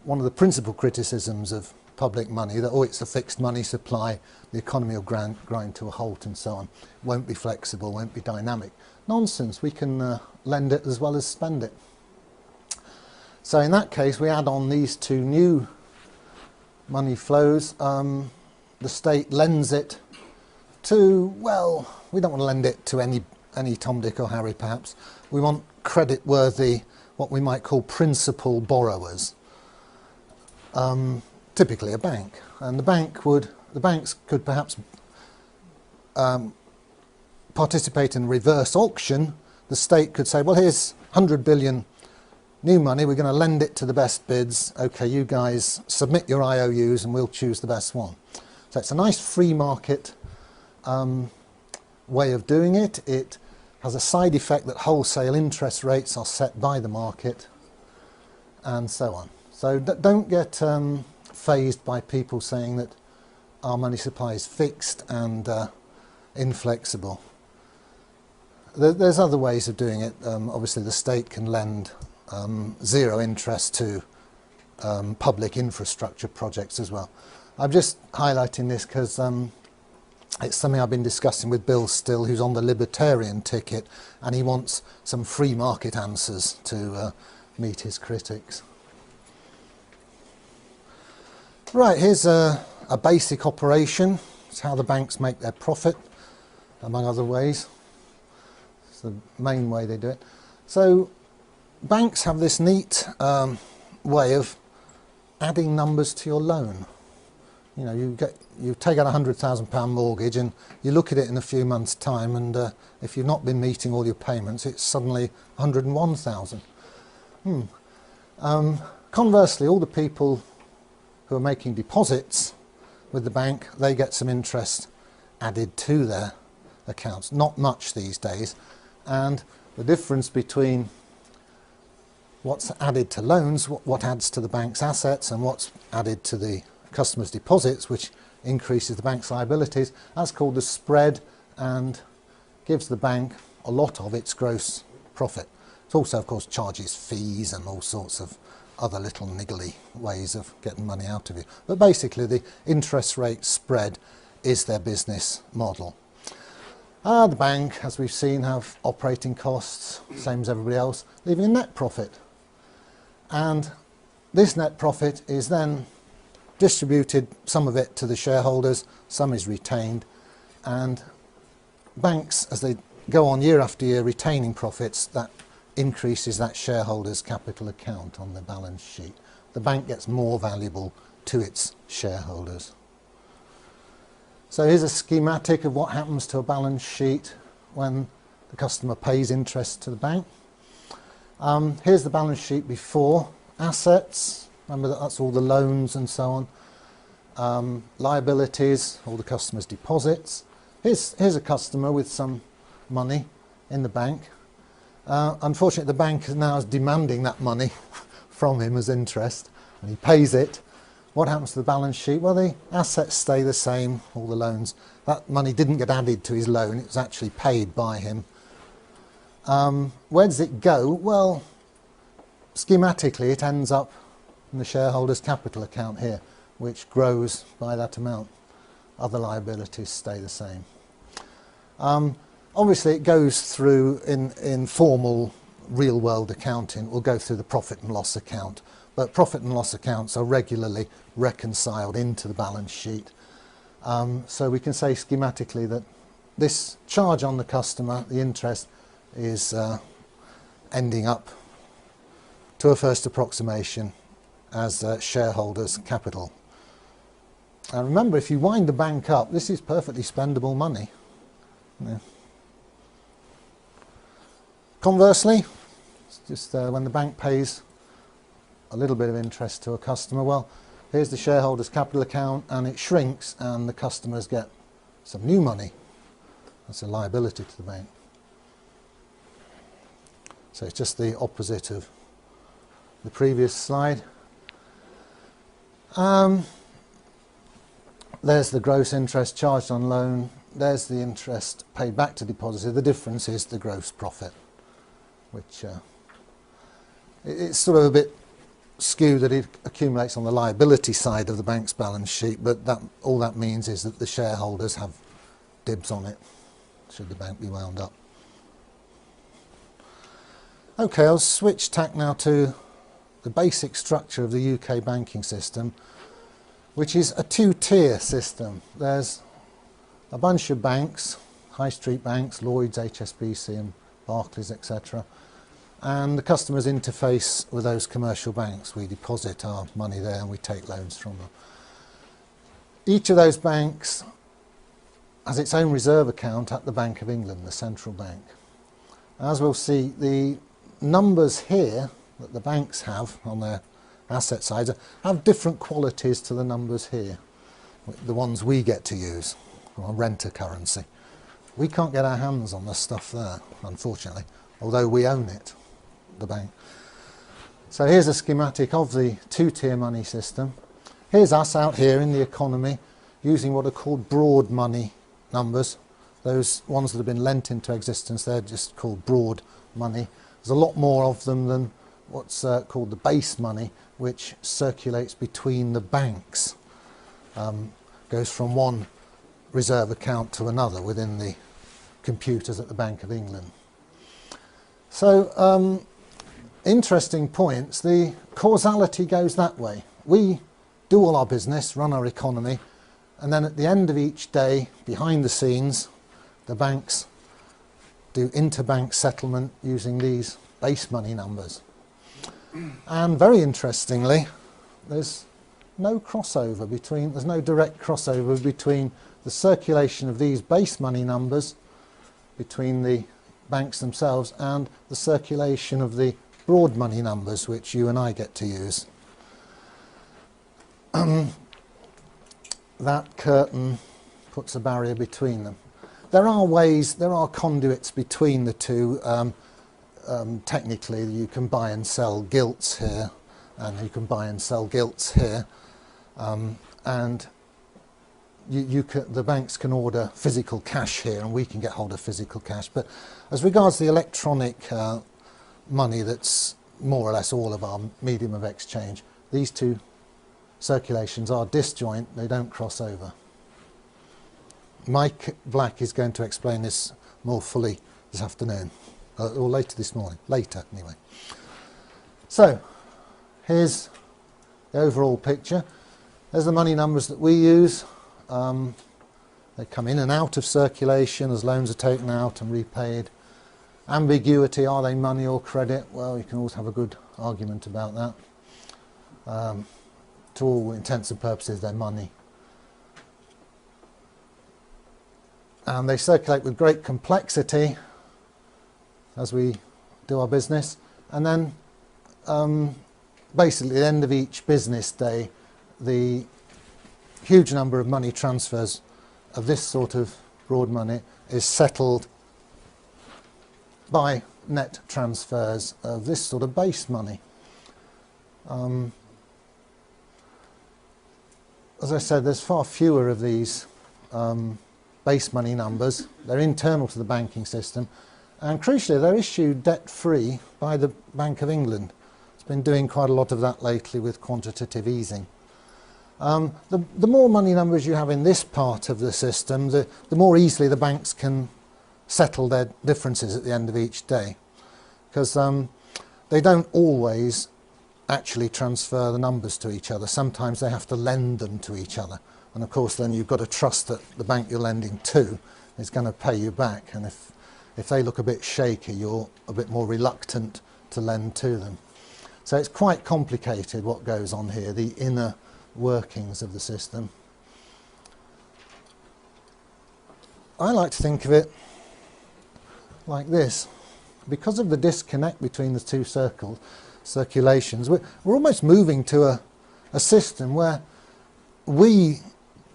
one of the principal criticisms of public money, that, oh, it's a fixed money supply, the economy will grind to a halt and so on, won't be flexible, won't be dynamic. Nonsense, we can lend it as well as spend it. So in that case, we add on these two new money flows. The state lends it to, well, we don't want to lend it to any Tom, Dick or Harry perhaps. We want credit-worthy, what we might call principal borrowers. Typically a bank, and the banks could perhaps participate in reverse auction. The state could say, well, here's 100 billion new money, we're going to lend it to the best bids. Okay, you guys submit your IOUs and we'll choose the best one. So it's a nice free market way of doing it. It has a side effect that wholesale interest rates are set by the market, and so on. So don't get fazed by people saying that our money supply is fixed and inflexible. There's other ways of doing it. Obviously the state can lend zero interest to public infrastructure projects as well. I'm just highlighting this because it's something I've been discussing with Bill Still, who's on the libertarian ticket, and he wants some free market answers to meet his critics. Right, here's a basic operation. It's how the banks make their profit, among other ways. It's the main way they do it. So banks have this neat way of adding numbers to your loan. You know, you take out a £100,000 mortgage and you look at it in a few months' time, and if you've not been meeting all your payments, it's suddenly 101,000. Conversely, all the people who are making deposits with the bank, they get some interest added to their accounts. Not much these days, and the difference between what's added to loans, what adds to the bank's assets, and what's added to the customers' deposits, which increases the bank's liabilities, that's called the spread, and gives the bank a lot of its gross profit. It also, of course, charges fees and all sorts of other little niggly ways of getting money out of you. But basically the interest rate spread is their business model. The bank, as we've seen, have operating costs, same as everybody else, leaving a net profit. And this net profit is then distributed, some of it to the shareholders, some is retained, and banks, as they go on year after year retaining profits, that increases that shareholders' capital account on the balance sheet. The bank gets more valuable to its shareholders. So here's a schematic of what happens to a balance sheet when the customer pays interest to the bank. Here's the balance sheet before assets. Remember that's all the loans and so on. Liabilities, all the customer's deposits. Here's a customer with some money in the bank. Unfortunately, the bank now is demanding that money from him as interest, and he pays it. What happens to the balance sheet? Well, the assets stay the same, all the loans. That money didn't get added to his loan, it was actually paid by him. Where does it go? Well, schematically, it ends up in the shareholders' capital account here, which grows by that amount. Other liabilities stay the same. Obviously, it goes through, in formal real-world accounting, will go through the profit and loss account. But profit and loss accounts are regularly reconciled into the balance sheet. So we can say schematically that this charge on the customer, the interest, is ending up, to a first approximation, as shareholders' capital. And remember, if you wind the bank up, this is perfectly spendable money. Yeah. Conversely, it's just when the bank pays a little bit of interest to a customer, well, here's the shareholders' capital account, and it shrinks, and the customers get some new money. That's a liability to the bank. So it's just the opposite of the previous slide. There's the gross interest charged on loan. There's the interest paid back to depositor. The difference is the gross profit, which it's sort of a bit skew that it accumulates on the liability side of the bank's balance sheet, but all that means is that the shareholders have dibs on it, should the bank be wound up. Okay, I'll switch tack now to the basic structure of the UK banking system, which is a two-tier system. There's a bunch of banks, high street banks, Lloyds, HSBC and Barclays, etc. And the customers interface with those commercial banks. We deposit our money there and we take loans from them. Each of those banks has its own reserve account at the Bank of England, the central bank. As we'll see, the numbers here that the banks have on their asset sides have different qualities to the numbers here, the ones we get to use, or renter currency. We can't get our hands on the stuff there, unfortunately, although we own it, the bank. So here's a schematic of the two-tier money system. Here's us out here in the economy using what are called broad money numbers. Those ones that have been lent into existence, they're just called broad money. There's a lot more of them than what's called the base money, which circulates between the banks. Goes from one reserve account to another within the computers at the Bank of England. So, interesting points. The causality goes that way. We do all our business, run our economy, and then at the end of each day, behind the scenes, the banks do interbank settlement using these base money numbers. And very interestingly, there's no crossover between, there's no direct crossover between the circulation of these base money numbers between the banks themselves and the circulation of the broad money numbers which you and I get to use. That curtain puts a barrier between them. There are ways, there are conduits between the two. Technically, you can buy and sell gilts here, and you can buy and sell gilts here, and the banks can order physical cash here, and we can get hold of physical cash. But as regards the electronic money, that's more or less all of our medium of exchange, these two circulations are disjoint, they don't cross over. Mike Black is going to explain this more fully this afternoon, or later this morning, later anyway. So, here's the overall picture. There's the money numbers that we use. They come in and out of circulation as loans are taken out and repaid. Ambiguity, are they money or credit? Well, you can always have a good argument about that. To all intents and purposes, they're money. And they circulate with great complexity as we do our business. And then basically at the end of each business day, the huge number of money transfers of this sort of broad money is settled by net transfers of this sort of base money. As I said, there's far fewer of these base money numbers. They're internal to the banking system, and crucially they're issued debt-free by the Bank of England. It's been doing quite a lot of that lately with quantitative easing. The more money numbers you have in this part of the system, the more easily the banks can settle their differences at the end of each day, because they don't always actually transfer the numbers to each other. Sometimes they have to lend them to each other, and of course then you've got to trust that the bank you're lending to is going to pay you back, and if they look a bit shaky, you're a bit more reluctant to lend to them. So it's quite complicated what goes on here, the inner workings of the system. I like to think of it like this. Because of the disconnect between the two circulations, we're almost moving to a system where we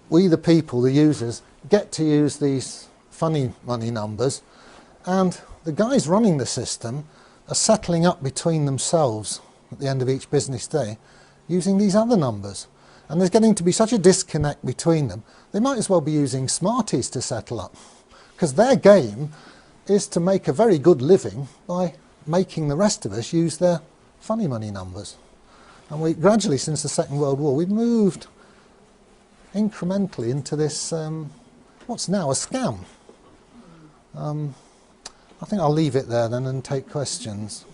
the people, the users, get to use these funny money numbers, and the guys running the system are settling up between themselves at the end of each business day using these other numbers. And there's getting to be such a disconnect between them, they might as well be using Smarties to settle up, because their game is to make a very good living by making the rest of us use their funny money numbers. And we gradually, since the Second World War, we've moved incrementally into this, what's now a scam. I think I'll leave it there then and take questions.